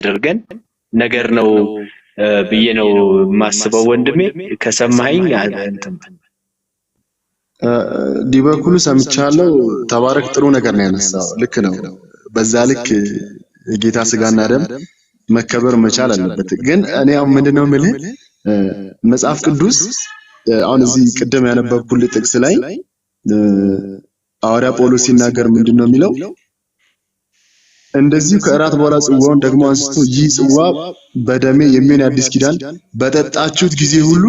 የሚያደርገን ነገር ነው ብዬ ነው ማስበው ወንድሜ ከሰማኸኝ አንተም ዲበኩሉ ሰምቻለሁ ተባረክ ጥሩ ነገር ነው ያነሳው ልክ ነው በዛ ልክ ጌታ ስጋና ደም መከበር መቻል አለበት ግን እኔ አሁን ምንድነው የምልህ መጽሐፍ ቅዱስ አሁን እዚህ ቅድም ያነበብኩልህ ጥቅስ ላይ ሐዋርያ ጳውሎስ ሲናገር ምንድነው የሚለው እንደዚህ ከእራት በኋላ ጽዋውን ደግሞ አንስቶ ይህ ጽዋ በደሜ የሚሆን አዲስ ኪዳን በጠጣችሁት ጊዜ ሁሉ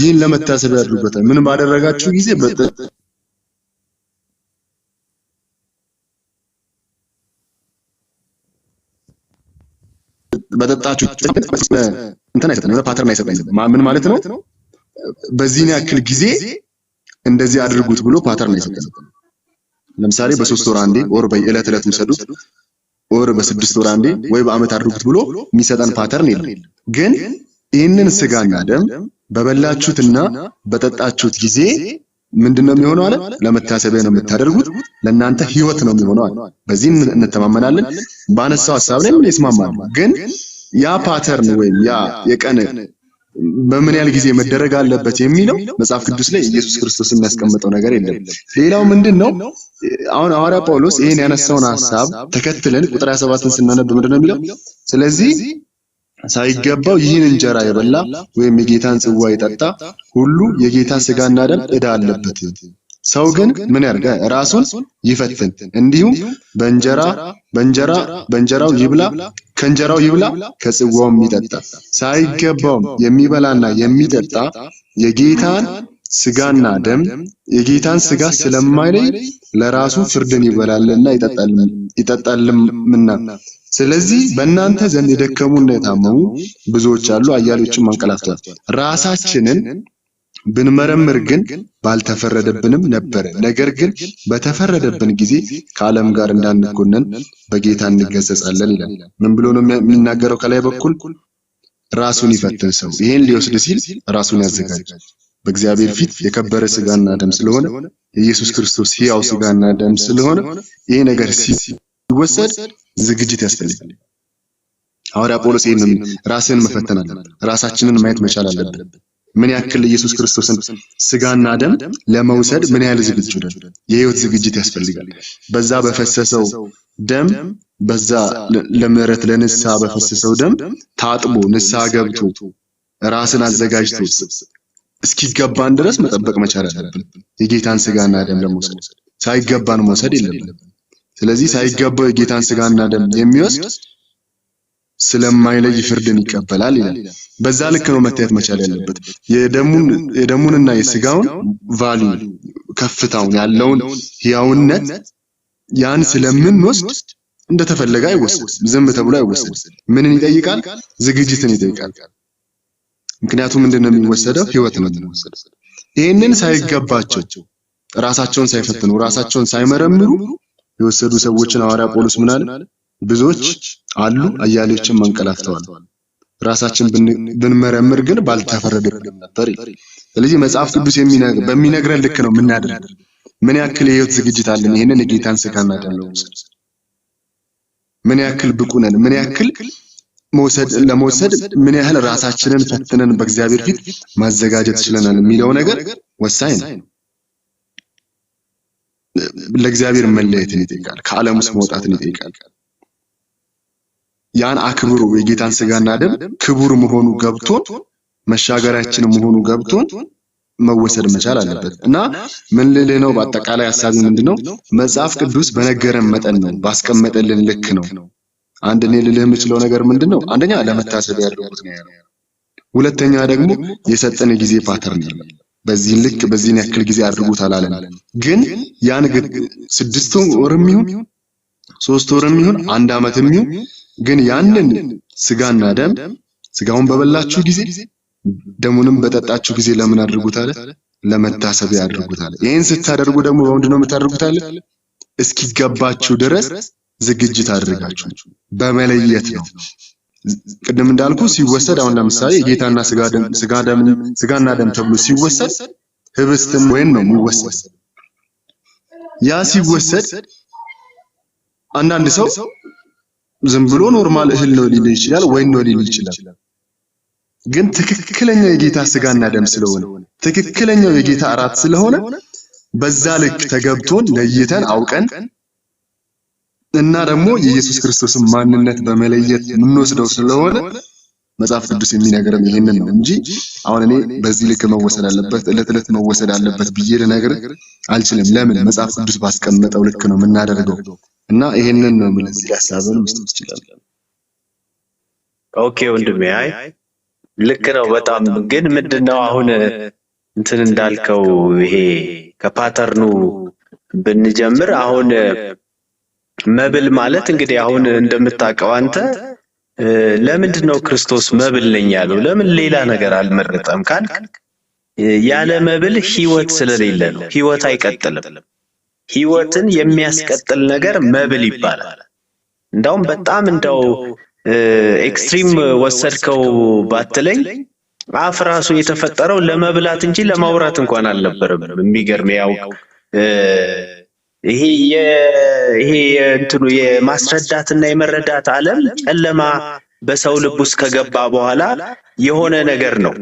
ይህን ለመታሰብ ያድርጉታል ምን ባደረጋችሁ ጊዜ በጠጣችሁ እንትን አይሰጠንም ፓተርን አይሰጠንም ምን ማለት ነው በዚህ ያክል ጊዜ እንደዚህ አድርጉት ብሎ ፓተርን አይሰጠንም ለምሳሌ በ3 ወር አንዴ ወር በእለት እለት ወሰዱት ወር በ6 ወር አንዴ ወይ በአመት አድርጉት ብሎ የሚሰጠን ፓተርን የለም ግን ይህንን ስጋና ደም በበላችሁትና በጠጣችሁት ጊዜ ምንድነው የሚሆነው አለ ለመታሰቢያ ነው የምታደርጉት ለእናንተ ህይወት ነው የሚሆነው አለ በዚህ እንተማመናለን ባነሳው ሐሳብ ላይ ምን ይስማማል ግን ያ ፓተርን ወይም ያ የቀን በምን ያህል ጊዜ መደረግ አለበት የሚለው መጽሐፍ ቅዱስ ላይ ኢየሱስ ክርስቶስ የሚያስቀምጠው ነገር የለም ሌላው ምንድነው አሁን ሐዋርያ ጳውሎስ ይሄን ያነሳውን ሐሳብ ተከትለን ቁጥር 27ን ስናነብ ምንድነው የሚለው ስለዚህ ሳይገባው ይህን እንጀራ የበላ ወይም የጌታን ጽዋ የጠጣ ሁሉ የጌታ ስጋና ደም ዕዳ አለበት ሰው ግን ምን ያርጋ ራሱን ይፈትን እንዲሁም በእንጀራው ይብላ ከእንጀራው ይብላ ከጽዋውም ይጠጣ ሳይገባው የሚበላና የሚጠጣ የጌታን ስጋና ደም የጌታን ስጋ ስለማይለይ ለራሱ ፍርድን ይበላልና ይጠጣልምና ስለዚህ በእናንተ ዘንድ የደከሙና የታመሙ ብዙዎች አሉ አያሌዎችም አንቀላፍተዋል ራሳችንን ብንመረምር ግን ባልተፈረደብንም ነበር ነገር ግን በተፈረደብን ጊዜ ከዓለም ጋር እንዳንኮነን በጌታ እንገሰጻለን ይላል ምን ብሎ ነው የሚናገረው ከላይ በኩል ራሱን ይፈትን ሰው ይሄን ሊወስድ ሲል ራሱን ያዘጋጅ በእግዚአብሔር ፊት የከበረ ስጋና ደም ስለሆነ ኢየሱስ ክርስቶስ ሕያው ስጋና ደም ስለሆነ ይሄ ነገር ሲወሰድ ዝግጅት ያስፈልጋል ሐዋርያ ጳውሎስ ይሄንን ራስን መፈተን አለበት ራሳችንን ማየት መቻል አለብን ምን ያክል ኢየሱስ ክርስቶስን ስጋና ደም ለመውሰድ ምን ያህል ዝግጁ ነን የህይወት ዝግጅት ያስፈልጋል በዛ በፈሰሰው ደም በዛ ለምሕረት ለንስሐ በፈሰሰው ደም ታጥቦ ንስሐ ገብቶ ራስን አዘጋጅቶ እስኪገባን ድረስ መጠበቅ መቻል አለብን የጌታን ስጋና ደም ለመውሰድ ሳይገባን መውሰድ የለብንም ስለዚህ ሳይገባው የጌታን ስጋና ደም የሚወስድ ስለማይለይ ፍርድን ይቀበላል ይላል በዛ ልክ ነው መታየት መቻል ያለበት የደሙንና የስጋውን ቫልዩ ከፍታውን ያለውን ሕያውነት ያን ስለምንወስድ እንደተፈለገ አይወሰድ ዝም ተብሎ አይወሰድ ምንን ይጠይቃል ዝግጅትን ይጠይቃል ምክንያቱም ምንድነው የሚወሰደው ህይወት ነው የሚወሰደው ይሄንን ሳይገባቸው ራሳቸውን ሳይፈትኑ ራሳቸውን ሳይመረምሩ የወሰዱ ሰዎችን ሐዋርያ ጳውሎስ ምን አለ ብዙዎች አሉ አያሌዎችም አንቀላፍተዋል ራሳችን ብንመረምር ግን ባልተፈረደብንም ነበር ስለዚህ መጽሐፍ ቅዱስ በሚነግረን ልክ ነው ምናደርግ ምን ያክል የህይወት ዝግጅት አለን ይሄንን የጌታን ስጋና ደም ለመውሰድ ምን ያክል ብቁ ነን ምን ያክል ለመውሰድ ምን ያህል ራሳችንን ፈትነን በእግዚአብሔር ፊት ማዘጋጀት ይችላል የሚለው ነገር ወሳኝ ነው ለእግዚአብሔር መለየትን ይጠይቃል ከዓለም ውስጥ መውጣትን ይጠይቃል ያን አክብሩ የጌታን ስጋና ደም ክቡር መሆኑ ገብቶን መሻገራችን መሆኑ ገብቶን መወሰድ መቻል አለበት እና ምን ልልህ ነው በአጠቃላይ ሐሳቡ ምንድነው መጽሐፍ ቅዱስ በነገረን መጠን ነው ባስቀመጠልን ልክ ነው አንድ እኔ ልልህ የምችለው ነገር ምንድነው አንደኛ ለመታሰብ ያደርጉት ነው ያለው ሁለተኛ ደግሞ የሰጠን ጊዜ ፓተርን ነው በዚህ ልክ በዚህ ያክል ጊዜ አድርጉት አላለም ግን ያን 6 ወርም ይሁን 3 ወርም ይሁን 1 አመትም ይሁን ግን ያንን ስጋና ደም ስጋውን በበላችሁ ጊዜ ደሙንም በጠጣችሁ ጊዜ ለምን አድርጉት አለ ለመታሰቢያ አድርጉት አለ ይሄን ስታደርጉ ደግሞ በምንድነው የምታደርጉት አለ እስኪገባችሁ ድረስ ዝግጅት አድርጋችሁ በመለየት ነው ቅድም እንዳልኩ ሲወሰድ አሁን ለምሳሌ ጌታና ስጋና ደም ተብሎ ሲወሰድ ህብስትም ወይን ነው የሚወሰድ ያ ሲወሰድ አንዳንድ ሰው ዝም ብሎ ኖርማል እህል ነው ሊል ይችላል፣ ወይን ነው ሊል ይችላል። ግን ትክክለኛው የጌታ ስጋና ደም ስለሆነ ትክክለኛው የጌታ እራት ስለሆነ በዛ ልክ ተገብቶን ለይተን አውቀን እና ደግሞ የኢየሱስ ክርስቶስን ማንነት በመለየት የምንወስደው ስለሆነ መጽሐፍ ቅዱስ የሚነግረን ይሄንን ነው እንጂ አሁን እኔ በዚህ ልክ መወሰድ አለበት እለት መወሰድ አለበት ብዬ ልነግር አልችልም። ለምን? መጽሐፍ ቅዱስ ባስቀመጠው ልክ ነው የምናደርገው እና ይሄንን ነው ለዚህ ሐሳብን መስጠት ይችላል። ኦኬ ወንድሜ፣ አይ ልክ ነው በጣም ግን ምንድነው አሁን እንትን እንዳልከው ይሄ ከፓተርኑ ብንጀምር አሁን መብል ማለት እንግዲህ አሁን እንደምታውቀው አንተ ለምንድን ነው ክርስቶስ መብል ነኝ ያለው? ለምን ሌላ ነገር አልመረጠም ካልክ ያለ መብል ህይወት ስለሌለ ነው። ህይወት አይቀጥልም። ህይወትን የሚያስቀጥል ነገር መብል ይባላል። እንዳውም በጣም እንደው ኤክስትሪም ወሰድከው ባትለኝ አፍ ራሱ የተፈጠረው ለመብላት እንጂ ለማውራት እንኳን አልነበረም። የሚገርም ያው ይሄ እንትኑ የማስረዳትና የመረዳት ዓለም ጨለማ በሰው ልብ ውስጥ ከገባ በኋላ የሆነ ነገር ነው።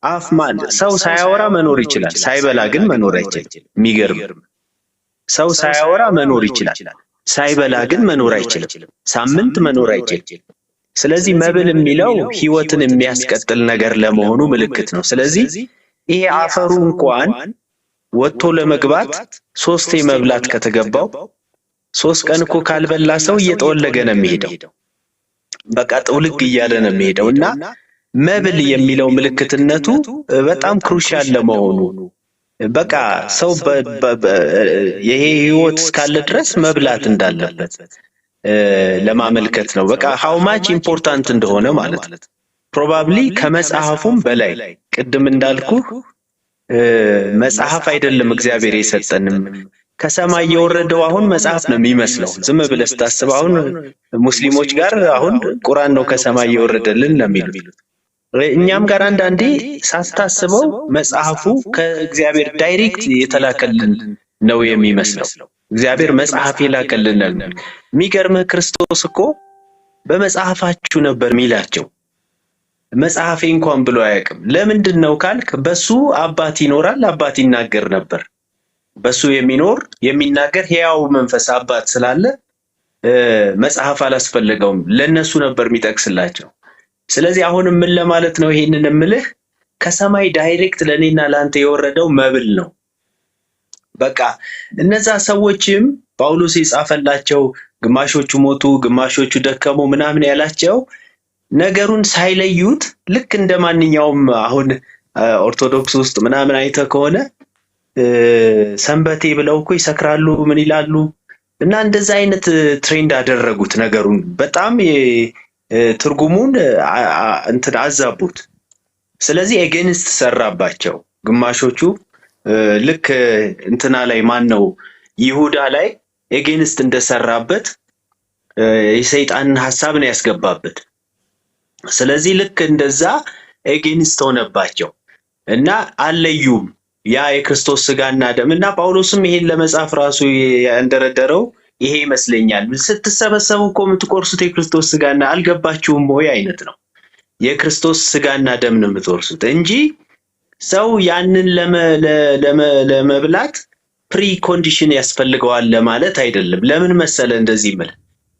አፍ ማለት ሰው ሳያወራ መኖር ይችላል፣ ሳይበላ ግን መኖር አይችልም። የሚገርም ሰው ሳያወራ መኖር ይችላል፣ ሳይበላ ግን መኖር አይችልም። ሳምንት መኖር አይችልም። ስለዚህ መብል የሚለው ህይወትን የሚያስቀጥል ነገር ለመሆኑ ምልክት ነው። ስለዚህ ይሄ አፈሩ እንኳን ወጥቶ ለመግባት 3 መብላት ከተገባው 3 ቀን እኮ ካልበላ ሰው እየተወለገ ነው የሚሄደው። በቃ ጥውልግ እያለ ነው የሚሄደው እና መብል የሚለው ምልክትነቱ በጣም ክሩሻል ለመሆኑ በቃ ሰው ይሄ ህይወት እስካለ ድረስ መብላት እንዳለበት ለማመልከት ነው። በቃ how much important እንደሆነ ማለት ነው። ፕሮባብሊ ከመጽሐፉም በላይ ቅድም እንዳልኩ መጽሐፍ አይደለም እግዚአብሔር የሰጠንም ከሰማይ የወረደው አሁን መጽሐፍ ነው የሚመስለው። ዝም ብለህ ስታስብ አሁን ሙስሊሞች ጋር አሁን ቁርአን ነው ከሰማይ የወረደልን ነው የሚሉት። እኛም ጋር አንዳንዴ ሳስታስበው መጽሐፉ ከእግዚአብሔር ዳይሬክት የተላከልን ነው የሚመስለው። እግዚአብሔር መጽሐፍ የላከልን ነው። የሚገርምህ ክርስቶስ እኮ በመጽሐፋችሁ ነበር ሚላቸው። መጽሐፌ እንኳን ብሎ አያውቅም። ለምንድን ነው ካልክ በሱ አባት ይኖራል፣ አባት ይናገር ነበር። በሱ የሚኖር የሚናገር ሕያው መንፈስ አባት ስላለ መጽሐፍ አላስፈልገውም፣ ለነሱ ነበር የሚጠቅስላቸው። ስለዚህ አሁን ምን ለማለት ነው ይሄንን እምልህ ከሰማይ ዳይሬክት ለኔና ላንተ የወረደው መብል ነው። በቃ እነዛ ሰዎችም ጳውሎስ የጻፈላቸው ግማሾቹ ሞቱ፣ ግማሾቹ ደከሙ ምናምን ያላቸው ነገሩን ሳይለዩት ልክ እንደማንኛውም አሁን ኦርቶዶክስ ውስጥ ምናምን አይተ ከሆነ ሰንበቴ ብለው እኮ ይሰክራሉ ምን ይላሉ እና እንደዛ አይነት ትሬንድ አደረጉት ነገሩን በጣም ትርጉሙን እንትን አዛቡት። ስለዚህ ኤጌንስት ሰራባቸው። ግማሾቹ ልክ እንትና ላይ ማን ነው ይሁዳ ላይ ኤጌንስት እንደሰራበት የሰይጣንን ሐሳብ ነው ያስገባበት። ስለዚህ ልክ እንደዛ ኤጌንስት ሆነባቸው እና አለዩም ያ የክርስቶስ ስጋና ደም እና ጳውሎስም ይሄን ለመጻፍ ራሱ ያንደረደረው ይሄ ይመስለኛል። ስትሰበሰቡ እኮ የምትቆርሱት የክርስቶስ ስጋና አልገባችሁም ወይ አይነት ነው። የክርስቶስ ስጋና ደም ነው የምትቆርሱት እንጂ ሰው ያንን ለመብላት ፕሪ ኮንዲሽን ያስፈልገዋል ለማለት አይደለም። ለምን መሰለ እንደዚህ ማለት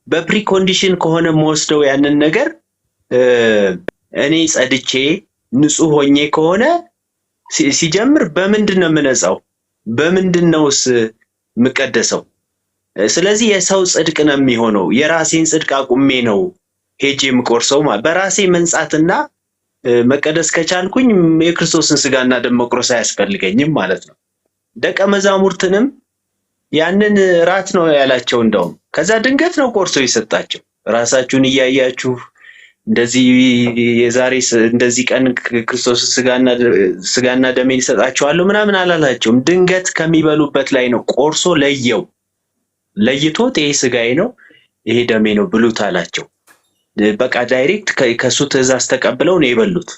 በፕሪ ኮንዲሽን ከሆነ የምወስደው ያንን ነገር እኔ ጸድቼ ንጹህ ሆኜ ከሆነ ሲጀምር በምንድን ነው የምነጻው? በምንድነውስ የምቀደሰው? ስለዚህ የሰው ጽድቅ ነው የሚሆነው። የራሴን ጽድቅ አቁሜ ነው ሄጄ የምቆርሰው ማለት በራሴ መንጻትና መቀደስ ከቻልኩኝ የክርስቶስን ስጋና ደም መቁረስ አያስፈልገኝም ማለት ነው። ደቀ መዛሙርትንም ያንን ራት ነው ያላቸው። እንደውም ከዛ ድንገት ነው ቆርሶ የሰጣቸው። ራሳችሁን እያያችሁ እንደዚህ የዛሬ እንደዚህ ቀን ክርስቶስ ስጋና ደሜን ይሰጣቸዋለሁ ምናምን አላላቸውም። ድንገት ከሚበሉበት ላይ ነው ቆርሶ ለይቶት ይሄ ስጋዬ ነው ይሄ ደሜ ነው ብሉት አላቸው። በቃ ዳይሬክት ከሱ ትእዛዝ ተቀብለው ነው የበሉት።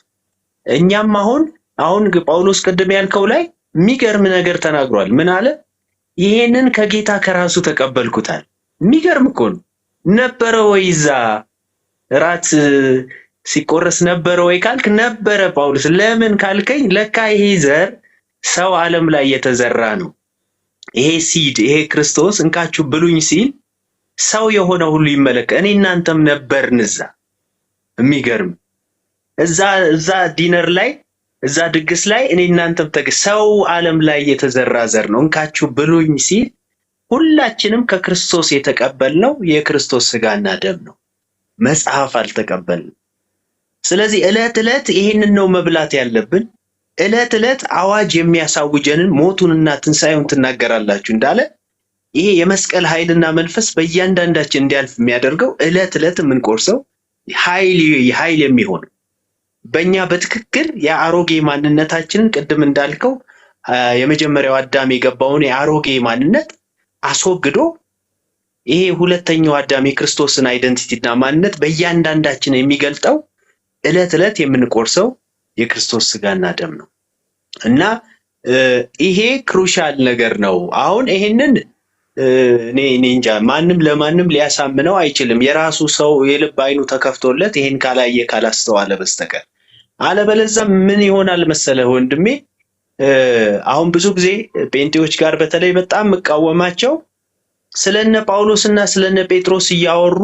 እኛም አሁን ጳውሎስ ቅድም ያልከው ላይ የሚገርም ነገር ተናግሯል። ምን አለ? ይሄንን ከጌታ ከራሱ ተቀበልኩታል። የሚገርም እኮ ነው። ነበረ ወይ እዛ ራት ሲቆረስ ነበረ ወይ ካልክ ነበረ ጳውሎስ። ለምን ካልከኝ ለካ ይሄ ዘር ሰው ዓለም ላይ የተዘራ ነው። ይሄ ሲድ ይሄ ክርስቶስ እንካችሁ ብሉኝ ሲል ሰው የሆነ ሁሉ ይመለከ እኔ እናንተም ነበርን እዛ። የሚገርም እዛ ዲነር ላይ እዛ ድግስ ላይ እኔ እናንተም ሰው ዓለም ላይ የተዘራ ዘር ነው እንካችሁ ብሉኝ ሲል ሁላችንም ከክርስቶስ የተቀበልነው የክርስቶስ ስጋና ደም ነው። መጽሐፍ አልተቀበልንም። ስለዚህ ዕለት ዕለት ይሄንን ነው መብላት ያለብን። ዕለት ዕለት አዋጅ የሚያሳውጀንን ሞቱንና ትንሣኤውን ትናገራላችሁ እንዳለ ይሄ የመስቀል ኃይልና መንፈስ በእያንዳንዳችን እንዲያልፍ የሚያደርገው ዕለት ዕለት የምንቆርሰው ኃይል የሚሆን በእኛ በትክክል የአሮጌ ማንነታችንን ቅድም እንዳልከው የመጀመሪያው አዳም የገባውን የአሮጌ ማንነት አስወግዶ ይሄ ሁለተኛው አዳም የክርስቶስን አይደንቲቲና ማንነት በእያንዳንዳችን የሚገልጠው ዕለት ዕለት የምንቆርሰው የክርስቶስ ስጋና ደም ነው እና ይሄ ክሩሻል ነገር ነው። አሁን ይሄንን እኔ እንጃ ማንም ለማንም ሊያሳምነው አይችልም። የራሱ ሰው የልብ አይኑ ተከፍቶለት ይሄን ካላየ ካላስተዋለ በስተቀር አለበለዚያ ምን ይሆናል መሰለህ ወንድሜ፣ አሁን ብዙ ጊዜ ጴንጤዎች ጋር በተለይ በጣም መቃወማቸው ስለነ ጳውሎስና ስለነ ጴጥሮስ እያወሩ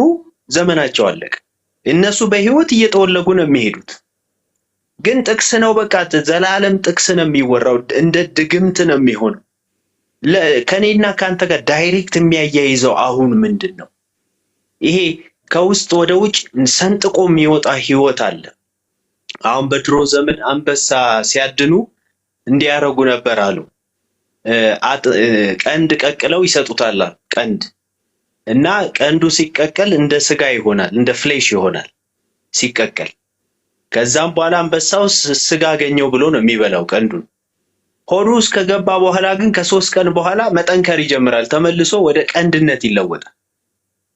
ዘመናቸው አለቀ። እነሱ በህይወት እየተወለጉ ነው የሚሄዱት፣ ግን ጥቅስ ነው በቃ ዘላለም ጥቅስ ነው የሚወራው፣ እንደ ድግምት ነው የሚሆነው። ከኔና ካንተ ጋር ዳይሬክት የሚያያይዘው አሁን ምንድነው? ይሄ ከውስጥ ወደ ውጭ ሰንጥቆ የሚወጣ ህይወት አለ። አሁን በድሮ ዘመን አንበሳ ሲያድኑ እንዲያረጉ ነበር አሉ። ቀንድ ቀቅለው ይሰጡታል ቀንድ እና ቀንዱ ሲቀቀል እንደ ስጋ ይሆናል፣ እንደ ፍሌሽ ይሆናል ሲቀቀል። ከዛም በኋላ አንበሳው ስጋ አገኘው ብሎ ነው የሚበላው ቀንዱን። ሆዱ ውስጥ ከገባ በኋላ ግን ከ3 ቀን በኋላ መጠንከር ይጀምራል፣ ተመልሶ ወደ ቀንድነት ይለወጣል።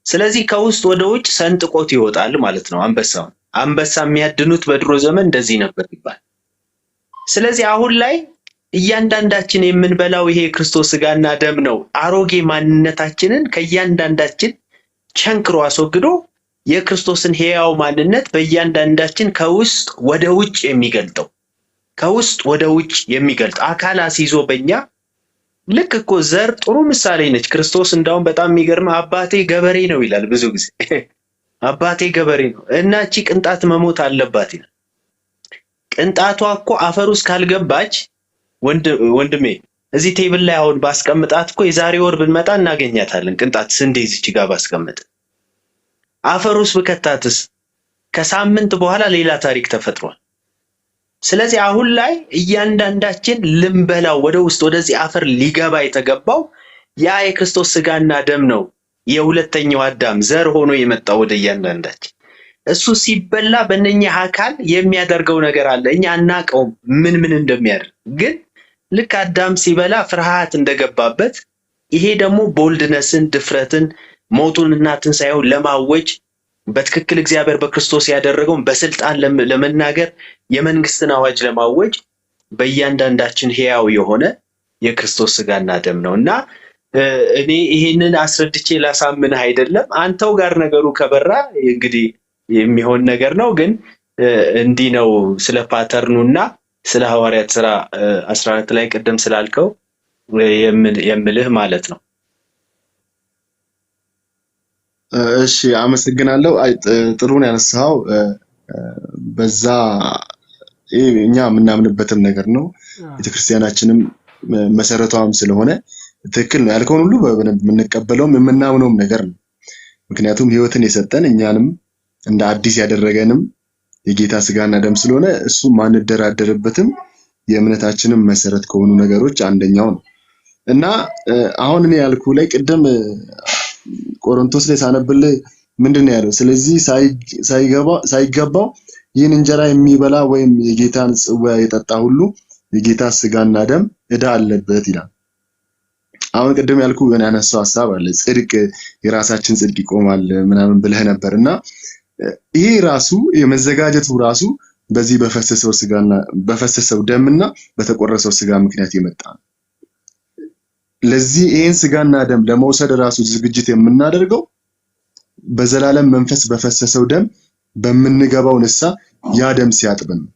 ስለዚህ ከውስጥ ወደ ውጭ ሰንጥቆት ይወጣል ማለት ነው አንበሳውን። አንበሳ የሚያድኑት በድሮ ዘመን እንደዚህ ነበር ይባል። ስለዚህ አሁን ላይ እያንዳንዳችን የምንበላው ይሄ የክርስቶስ ስጋና ደም ነው። አሮጌ ማንነታችንን ከእያንዳንዳችን ቸንክሮ አስወግዶ የክርስቶስን ሕያው ማንነት በእያንዳንዳችን ከውስጥ ወደ ውጭ የሚገልጠው ከውስጥ ወደ ውጭ የሚገልጥ አካል አስይዞ በእኛ ልክ እኮ ዘር ጥሩ ምሳሌ ነች። ክርስቶስ እንዳውም በጣም የሚገርም አባቴ ገበሬ ነው ይላል ብዙ ጊዜ አባቴ ገበሬ ነው እና እቺ ቅንጣት መሞት አለባት ይላል። ቅንጣቷ እኮ አፈር ውስጥ ካልገባች ወንድሜ እዚህ ቴብል ላይ አሁን ባስቀምጣት እኮ የዛሬ ወር ብንመጣ እናገኛታለን። ቅንጣት ስንዴ እዚች ጋር ባስቀምጥ አፈር ውስጥ ብከታትስ ከሳምንት በኋላ ሌላ ታሪክ ተፈጥሯል። ስለዚህ አሁን ላይ እያንዳንዳችን ልንበላው ወደ ውስጥ ወደዚህ አፈር ሊገባ የተገባው ያ የክርስቶስ ስጋና ደም ነው። የሁለተኛው አዳም ዘር ሆኖ የመጣው ወደ እያንዳንዳችን እሱ ሲበላ በእነኛ አካል የሚያደርገው ነገር አለ። እኛ አናውቀውም ምን እንደሚያደርግ፣ ግን ልክ አዳም ሲበላ ፍርሃት እንደገባበት ይሄ ደግሞ ቦልድነስን፣ ድፍረትን፣ ሞቱንና ትንሣኤውን ለማወጅ በትክክል እግዚአብሔር በክርስቶስ ያደረገውን በስልጣን ለመናገር የመንግስትን አዋጅ ለማወጅ በእያንዳንዳችን ሕያው የሆነ የክርስቶስ ስጋና ደም ነው እና እኔ ይሄንን አስረድቼ ላሳምንህ አይደለም። አንተው ጋር ነገሩ ከበራ እንግዲህ የሚሆን ነገር ነው። ግን እንዲህ ነው ስለ ፓተርኑና ስለ ሐዋርያት ሥራ 14 ላይ ቅድም ስላልከው የምልህ ማለት ነው። እሺ አመሰግናለሁ። ጥሩን ያነሳው በዛ እኛ የምናምንበትም ነገር ነው፣ ቤተክርስቲያናችንም መሰረቷም ስለሆነ ትክክል ነው ያልከውን ሁሉ የምንቀበለውም የምናምነውም ነገር ነው። ምክንያቱም ህይወትን የሰጠን እኛንም እንደ አዲስ ያደረገንም የጌታ ስጋና ደም ስለሆነ እሱ ማንደራደርበትም የእምነታችንም መሰረት ከሆኑ ነገሮች አንደኛው ነው እና አሁን እኔ ያልኩ ላይ ቅድም ቆሮንቶስ ላይ ሳነብልህ ምንድነው ያለው? ስለዚህ ሳይገባው ይህን እንጀራ የሚበላ ወይም የጌታን ጽዋ የጠጣ ሁሉ የጌታ ስጋና ደም ዕዳ አለበት ይላል። አሁን ቅድም ያልኩ ያነሳው ሐሳብ አለ፣ ጽድቅ የራሳችን ጽድቅ ይቆማል ምናምን ብለህ ነበርና ይሄ ራሱ የመዘጋጀቱ ራሱ በዚህ በፈሰሰው ደምና በተቆረሰው ስጋ ምክንያት የመጣ ነው። ለዚህ ይሄን ስጋና ደም ለመውሰድ ራሱ ዝግጅት የምናደርገው በዘላለም መንፈስ በፈሰሰው ደም በምንገባው ንስሐ ያ ደም ሲያጥበን ነው።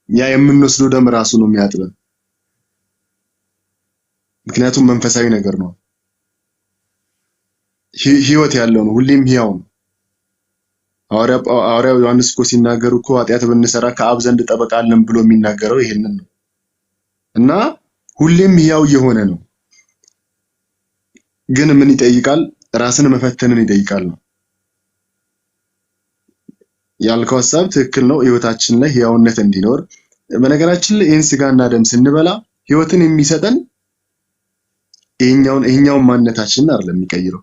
ያ የምንወስደው ደም ራሱ ነው የሚያጥበን። ምክንያቱም መንፈሳዊ ነገር ነው። ህይወት ያለው ነው። ሁሌም ህያው ነው። ሐዋርያው ዮሐንስ እኮ ሲናገር እኮ ኃጢአት ብንሰራ ከአብ ዘንድ ጠበቃ አለን ብሎ የሚናገረው ይሄንን ነው። እና ሁሌም ህያው የሆነ ነው። ግን ምን ይጠይቃል? ራስን መፈተንን ይጠይቃል ነው ያልከው ሀሳብ ትክክል ነው። ህይወታችን ላይ ህያውነት እንዲኖር በነገራችን ላይ ይህን ስጋና ደም ስንበላ ህይወትን የሚሰጠን ይሄኛውን ማንነታችንን አይደለም የሚቀይረው።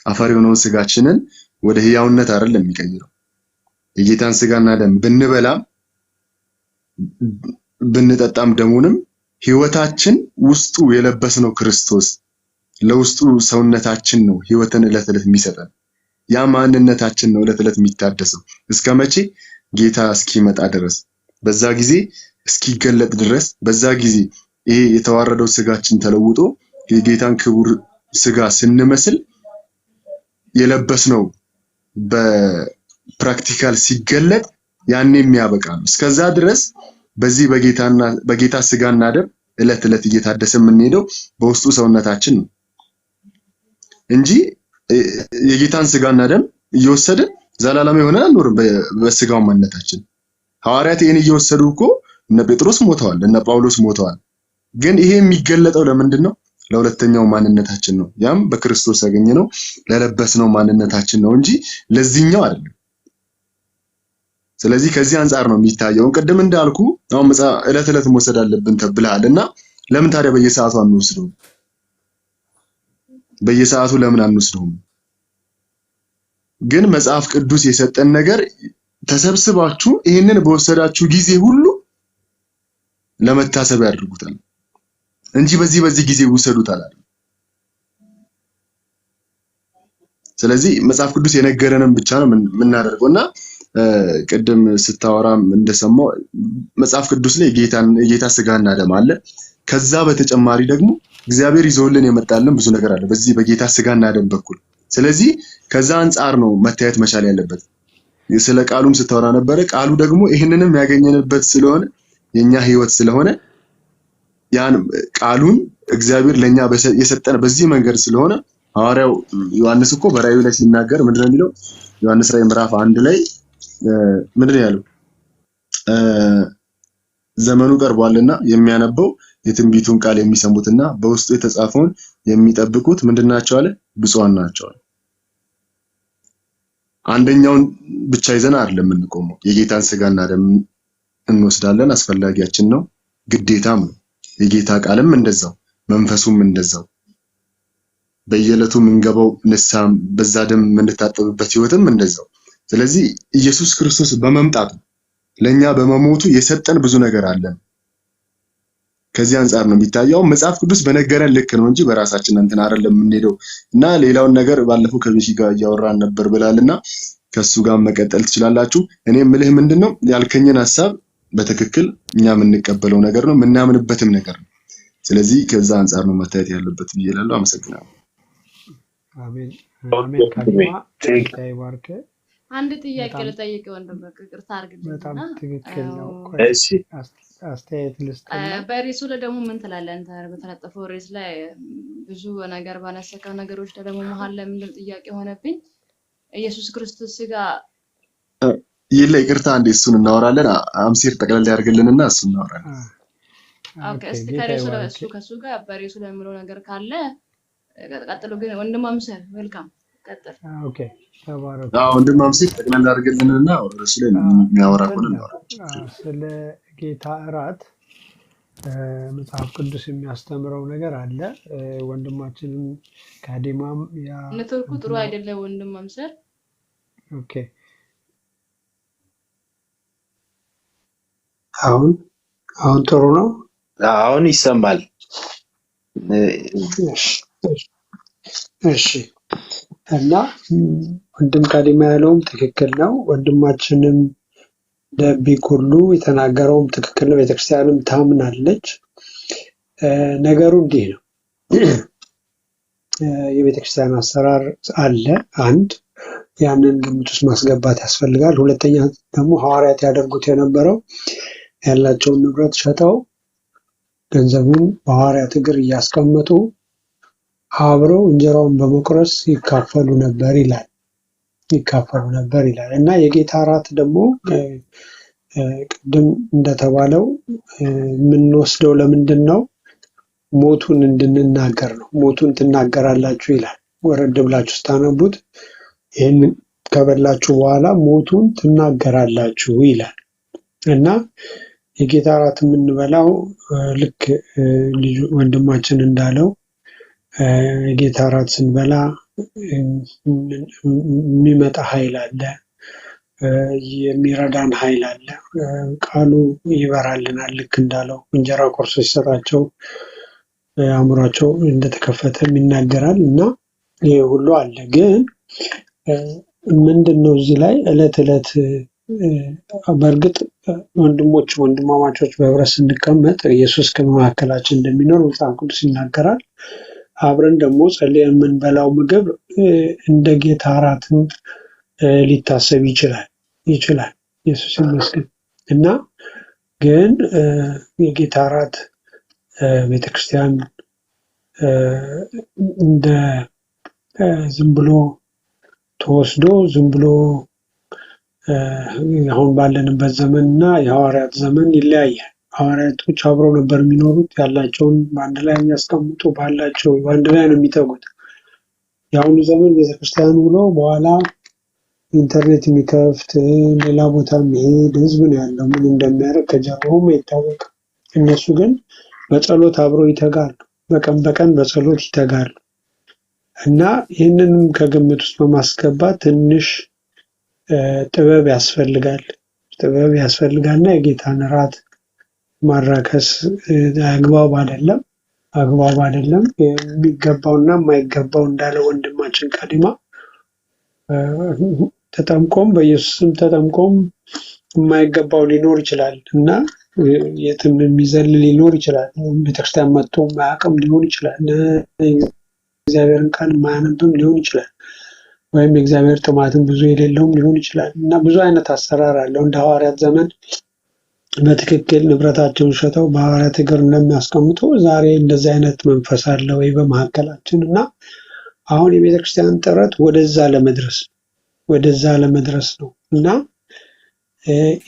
አፈር የሆነውን ስጋችንን ወደ ህያውነት አይደለም የሚቀይረው። የጌታን ስጋና ደም ብንበላም ብንጠጣም ደሙንም ህይወታችን ውስጡ የለበስነው ክርስቶስ ለውስጡ ሰውነታችን ነው ህይወትን ዕለት ዕለት የሚሰጠን። ያ ማንነታችን ነው ዕለት ዕለት የሚታደሰው። እስከ መቼ? ጌታ እስኪመጣ ድረስ፣ በዛ ጊዜ እስኪገለጥ ድረስ። በዛ ጊዜ ይሄ የተዋረደው ስጋችን ተለውጦ የጌታን ክቡር ስጋ ስንመስል የለበስነው በፕራክቲካል ሲገለጥ ያኔ የሚያበቃ ነው። እስከዛ ድረስ በዚህ በጌታ ስጋና ደም ዕለት ዕለት እየታደሰ የምንሄደው በውስጡ ሰውነታችን ነው እንጂ የጌታን ስጋና ደም እየወሰድን ዘላለም የሆነ አንኖርም በስጋው ማንነታችን። ሐዋርያት ይሄን እየወሰዱ እኮ እነ ጴጥሮስ ሞተዋል፣ እነ ጳውሎስ ሞተዋል። ግን ይሄ የሚገለጠው ለምንድን ነው? ለሁለተኛው ማንነታችን ነው። ያም በክርስቶስ ያገኘነው ለለበስነው ማንነታችን ነው እንጂ ለዚህኛው አይደለም። ስለዚህ ከዚህ አንጻር ነው የሚታየው። ቅድም እንዳልኩ አሁን ዕለት ዕለት መውሰድ አለብን ተብለሃልና ለምን ታዲያ በየሰዓቱ አንወስደውም? በየሰዓቱ ለምን አንወስደውም? ግን መጽሐፍ ቅዱስ የሰጠን ነገር ተሰብስባችሁ ይሄንን በወሰዳችሁ ጊዜ ሁሉ ለመታሰብ ያድርጉታል እንጂ በዚህ ጊዜ ውሰዱት አላለም። ስለዚህ መጽሐፍ ቅዱስ የነገረንን ብቻ ነው የምናደርገውና ቅድም ስታወራም እንደሰማው መጽሐፍ ቅዱስ ላይ የጌታ ስጋና ደም አለ። ከዛ በተጨማሪ ደግሞ እግዚአብሔር ይዞልን የመጣልን ብዙ ነገር አለ በዚህ በጌታ ስጋና ደም በኩል። ስለዚህ ከዛ አንጻር ነው መታየት መቻል ያለበት። ስለ ቃሉም ስታወራ ነበረ። ቃሉ ደግሞ ይህንንም ያገኘንበት ስለሆነ የኛ ህይወት ስለሆነ ያን ቃሉን እግዚአብሔር ለኛ የሰጠን በዚህ መንገድ ስለሆነ ሐዋርያው ዮሐንስ እኮ በራእዩ ላይ ሲናገር ምንድነው የሚለው? ዮሐንስ ራእይ ምዕራፍ 1 ላይ ምንድነው ያለው? ዘመኑ ቀርቧልና የሚያነበው የትንቢቱን ቃል የሚሰሙትና በውስጡ የተጻፈውን የሚጠብቁት ምንድናቸው አለ? ብፁዓን ናቸው። አንደኛውን ብቻ ይዘን አይደለም የምንቆመው። የጌታን ስጋና ደም እንወስዳለን፣ አስፈላጊያችን ነው፣ ግዴታም ነው። የጌታ ቃልም እንደዛው፣ መንፈሱም እንደዛው። በየዕለቱ የምንገባው ንስሐ በዛ ደም የምንታጠብበት ህይወትም እንደዛው። ስለዚህ ኢየሱስ ክርስቶስ በመምጣቱ ለኛ በመሞቱ የሰጠን ብዙ ነገር አለ። ከዚህ አንጻር ነው የሚታየው። መጽሐፍ ቅዱስ በነገረን ልክ ነው እንጂ በራሳችን እንትን አይደለም የምንሄደው። እና ሌላውን ነገር ባለፈው ከቤሺ ጋር እያወራን ነበር ብላልና ከሱ ጋር መቀጠል ትችላላችሁ። እኔ የምልህ ምንድነው ያልከኝን ሐሳብ በትክክል እኛ የምንቀበለው ነገር ነው፣ የምናምንበትም ነገር ነው። ስለዚህ ከዛ አንጻር ነው መታየት ያለበት ብዬ እላለሁ። አመሰግናለሁ። አሜን አሜን። ካሪማ አንድ ጥያቄ ልጠይቅ ወንድም፣ ይቅርታ አድርግልኝ። በጣም ትክክል ነው። እሺ አስተያየት ልስጥና በሬሱ ላይ ደግሞ ምን ትላለህ አንተ? በተለጠፈው ሬስ ላይ ብዙ ነገር ባነሳከው ነገሮች ደግሞ መሀል ላይ ምንድን ጥያቄ ሆነብኝ። ኢየሱስ ክርስቶስ ስጋ ይለ ይቅርታ አንዴ እሱን እናወራለን። አምሲር ጠቅለል ያድርግልንና እሱን እናወራለን። ኦኬ እስቲ ከሱ ጋር በሬሱ ላይ የምለው ነገር ካለ ቀጥሎ። ግን ወንድም አምሰር ዌልካም ቀጥል። ኦኬ ተባረክ። ወንድም አምሲር ጠቅለል ያድርግልንና እሱ ላይ የሚያወራ ከሆነ ስለ ጌታ እራት መጽሐፍ ቅዱስ የሚያስተምረው ነገር አለ። ወንድማችንም ካዲማም ያ ኔትወርኩ ጥሩ አይደለም ወንድም አምሰር። ኦኬ አሁን ጥሩ ነው። አሁን ይሰማል። እሺ እና ወንድም ካዲማ ያለውም ትክክል ነው። ወንድማችንም ለቢኩሉ የተናገረውም ትክክል ነው። ቤተክርስቲያንም ታምናለች። ነገሩ እንዲህ ነው። የቤተክርስቲያን አሰራር አለ። አንድ ያንን ግምት ውስጥ ማስገባት ያስፈልጋል። ሁለተኛ ደግሞ ሐዋርያት ያደርጉት የነበረው ያላቸውን ንብረት ሸጠው ገንዘቡን በሐዋርያት እግር እያስቀመጡ አብረው እንጀራውን በመቁረስ ይካፈሉ ነበር ይላል እና የጌታ እራት ደግሞ ቅድም እንደተባለው የምንወስደው ለምንድን ነው? ሞቱን እንድንናገር ነው። ሞቱን ትናገራላችሁ ይላል። ወረድ ብላችሁ ስታነቡት ይህን ከበላችሁ በኋላ ሞቱን ትናገራላችሁ ይላል እና የጌታ እራት የምንበላው ልክ ልጁ ወንድማችን እንዳለው የጌታ እራት ስንበላ የሚመጣ ኃይል አለ፣ የሚረዳን ኃይል አለ። ቃሉ ይበራልናል። ልክ እንዳለው እንጀራ ቆርሶ ሲሰጣቸው አእምሯቸው እንደተከፈተ ይናገራል እና ይሄ ሁሉ አለ። ግን ምንድን ነው እዚህ ላይ ዕለት ዕለት በእርግጥ ወንድማማቾች በህብረት ስንቀመጥ ኢየሱስ ከመካከላችን እንደሚኖር መጽሐፍ ቅዱስ ይናገራል። አብረን ደግሞ ጸልየን የምንበላው ምግብ እንደ ጌታ እራትም ሊታሰብ ይችላል። ኢየሱስ ይመስገን እና ግን የጌታ እራት ቤተክርስቲያን እንደ ዝም ብሎ ተወስዶ ዝም ብሎ አሁን ባለንበት ዘመን እና የሐዋርያት ዘመን ይለያያል። ሐዋርያቶች አብረው ነበር የሚኖሩት። ያላቸውን በአንድ ላይ የሚያስቀምጡ ባላቸው በአንድ ላይ ነው የሚተጉት። የአሁኑ ዘመን ቤተክርስቲያን ብሎ በኋላ ኢንተርኔት የሚከፍት ሌላ ቦታ የሚሄድ ህዝብ ነው ያለው። ምን እንደሚያደርግ ከጀርባውም አይታወቅም። እነሱ ግን በጸሎት አብረው ይተጋሉ። በቀን በጸሎት ይተጋሉ እና ይህንንም ከግምት ውስጥ በማስገባት ትንሽ ጥበብ ያስፈልጋልና የጌታን እራት ማራከስ አግባብ አይደለም። የሚገባውና የማይገባው እንዳለ ወንድማችን ቀዲማ ተጠምቆም በኢየሱስም ተጠምቆም የማይገባው ሊኖር ይችላል እና የትም የሚዘል ሊኖር ይችላል። ቤተክርስቲያን መጥቶ ማያውቅም ሊሆን ይችላል። እግዚአብሔርን ቃል ማያነብም ሊሆን ይችላል። ወይም የእግዚአብሔር ጥማትን ብዙ የሌለውም ሊሆን ይችላል እና ብዙ አይነት አሰራር አለው። እንደ ሐዋርያት ዘመን በትክክል ንብረታቸውን ሸጠው በሐዋርያት እግር እንደሚያስቀምጡ ዛሬ እንደዚህ አይነት መንፈስ አለ ወይ በመካከላችን? እና አሁን የቤተክርስቲያን ጥረት ወደዛ ለመድረስ ነው እና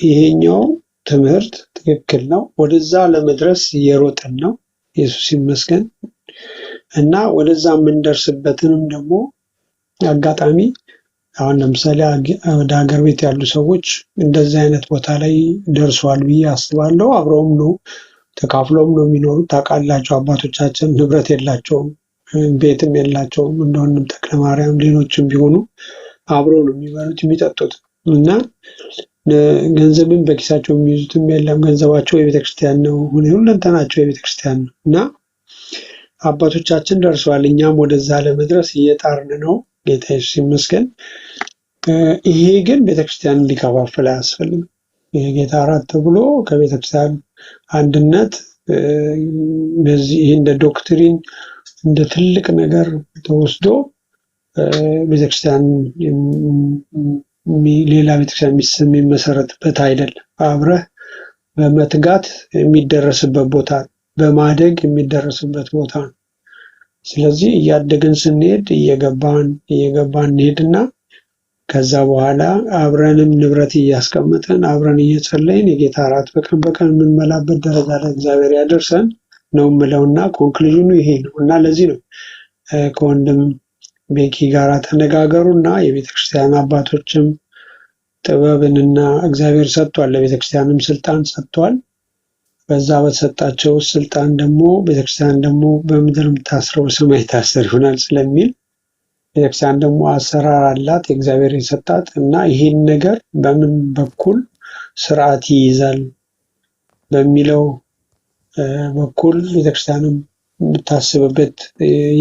ይሄኛው ትምህርት ትክክል ነው። ወደዛ ለመድረስ እየሮጥን ነው። ኢየሱስ ይመስገን እና ወደዛ የምንደርስበትንም ደግሞ አጋጣሚ አሁን ለምሳሌ ወደ ሀገር ቤት ያሉ ሰዎች እንደዚህ አይነት ቦታ ላይ ደርሰዋል ብዬ አስባለሁ። አብረውም ነው ተካፍለውም ነው የሚኖሩት። ታውቃላችሁ አባቶቻችን ንብረት የላቸውም፣ ቤትም የላቸውም። እንደሆንም ተክለ ማርያም ሌሎችም ቢሆኑ አብረው ነው የሚበሉት የሚጠጡት እና ገንዘብን በኪሳቸው የሚይዙትም የለም። ገንዘባቸው የቤተክርስቲያን ነው፣ ሁለንተናቸው የቤተክርስቲያን ነው እና አባቶቻችን ደርሰዋል። እኛም ወደዛ ለመድረስ እየጣርን ነው። ጌታ ኢየሱስ ይመስገን። ይሄ ግን ቤተክርስቲያንን ሊከፋፍል አያስፈልግም። ይሄ ጌታ እራት ተብሎ ከቤተክርስቲያን አንድነት ይህ እንደ ዶክትሪን እንደ ትልቅ ነገር ተወስዶ ቤተክርስቲያን ሌላ ቤተክርስቲያን የሚመሰረትበት አይደለም። አብረህ በመትጋት የሚደረስበት ቦታ፣ በማደግ የሚደረስበት ቦታ ነው። ስለዚህ እያደግን ስንሄድ እየገባን እንሄድና ከዛ በኋላ አብረንም ንብረት እያስቀመጠን አብረን እየጸለይን የጌታ እራት በቀን የምንመላበት ደረጃ ላይ እግዚአብሔር ያደርሰን ነው የምለውና ኮንክሉዥኑ ይሄ ነው እና ለዚህ ነው ከወንድም ቤኪ ጋር ተነጋገሩና የቤተክርስቲያን አባቶችም ጥበብንና እግዚአብሔር ሰጥቷል፣ ለቤተክርስቲያንም ስልጣን ሰጥቷል። በዛ በተሰጣቸው ስልጣን ደግሞ ቤተክርስቲያን ደግሞ በምድር የምታስረው በሰማይ ታሰር ይሆናል ስለሚል ቤተክርስቲያን ደግሞ አሰራር አላት የእግዚአብሔር የሰጣት እና ይሄን ነገር በምን በኩል ስርዓት ይይዛል በሚለው በኩል ቤተክርስቲያንም የምታስብበት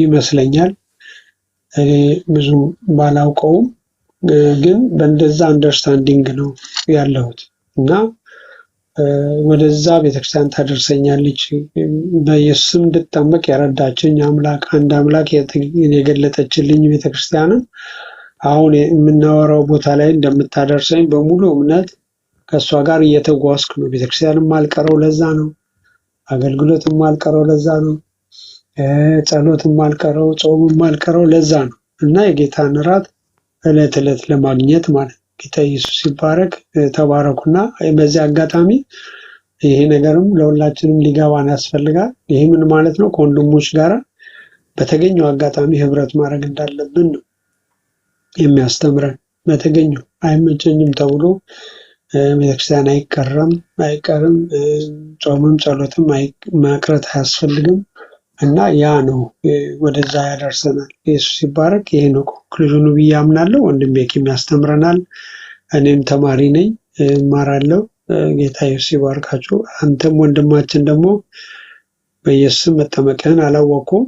ይመስለኛል። እኔ ብዙ ባላውቀውም ግን በእንደዛ አንደርስታንዲንግ ነው ያለሁት እና ወደዛ ቤተክርስቲያን ታደርሰኛለች። በኢየሱስም እንድጠመቅ የረዳችኝ አንድ አምላክ የገለጠችልኝ ቤተክርስቲያንን አሁን የምናወራው ቦታ ላይ እንደምታደርሰኝ በሙሉ እምነት ከእሷ ጋር እየተጓዝኩ ነው። ቤተክርስቲያንም አልቀረው ለዛ ነው። አገልግሎትም አልቀረው ለዛ ነው። ጸሎትም አልቀረው፣ ጾምም አልቀረው ለዛ ነው እና የጌታን እራት ዕለት ዕለት ለማግኘት ማለት ነው። ጌታ ኢየሱስ ይባረክ። ተባረኩና በዚህ አጋጣሚ ይሄ ነገርም ለሁላችንም ሊገባን ያስፈልጋል። ይሄ ምን ማለት ነው? ከወንድሞች ጋር በተገኘው አጋጣሚ ህብረት ማድረግ እንዳለብን ነው የሚያስተምረን። በተገኘው አይመቸኝም ተብሎ ቤተክርስቲያን አይቀርም፣ ጾምም ጸሎትም ማቅረት አያስፈልግም እና ያ ነው ወደዛ ያደርሰናል። ኢየሱስ ይባረክ። ይሄ ነው ኮንክሉዥኑ ብዬ አምናለሁ። ወንድሜ ኪም ያስተምረናል። እኔም ተማሪ ነኝ፣ እማራለሁ። ጌታ ኢየሱስ ይባርካችሁ። አንተም ወንድማችን ደግሞ በኢየሱስ መጠመቅህን አላወኩም።